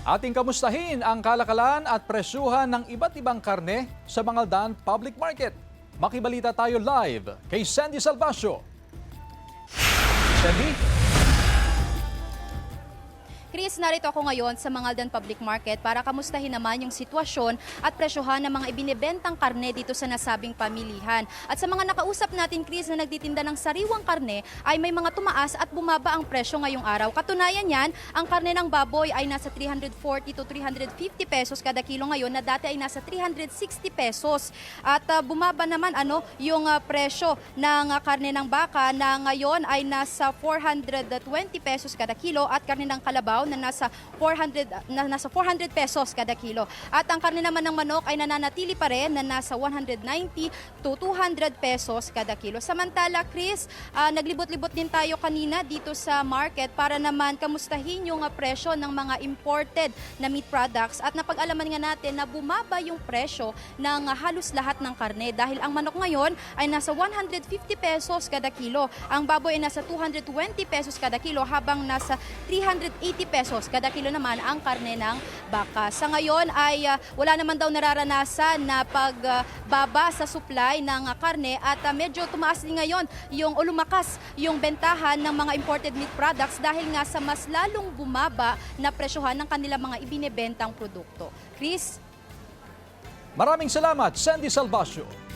Ating kamustahin ang kalakalan at presyuhan ng iba't ibang karne sa Mangaldan Public Market. Makibalita tayo live kay Sandy Salvacio. Sandy? Chris, narito ako ngayon sa Mangaldan Public Market para kamustahin naman yung sitwasyon at presyohan ng mga ibinebentang karne dito sa nasabing pamilihan. At sa mga nakausap natin, Chris, na nagtitinda ng sariwang karne ay may mga tumaas at bumaba ang presyo ngayong araw. Katunayan yan, ang karne ng baboy ay nasa 340 to 350 pesos kada kilo ngayon na dati ay nasa 360 pesos. At bumaba naman yung presyo ng karne ng baka na ngayon ay nasa 420 pesos kada kilo at karne ng kalabaw na nasa 400 pesos kada kilo. At ang karne naman ng manok ay nananatili pa rin na nasa 190 to 200 pesos kada kilo. Samantala, Chris, naglibot-libot din tayo kanina dito sa market para naman kamustahin yung presyo ng mga imported na meat products at napag-alaman nga natin na bumaba yung presyo ng halos lahat ng karne dahil ang manok ngayon ay nasa 150 pesos kada kilo. Ang baboy ay nasa 220 pesos kada kilo habang nasa 380 pesos kada kilo naman ang karne ng baka. Sa ngayon ay wala naman daw nararanasan na pagbaba sa supply ng karne at medyo tumaas din ngayon o lumakas yung bentahan ng mga imported meat products dahil nga sa mas lalong bumaba na presyohan ng kanilang mga ibinebentang produkto. Chris? Maraming salamat, Sandy Salvacio.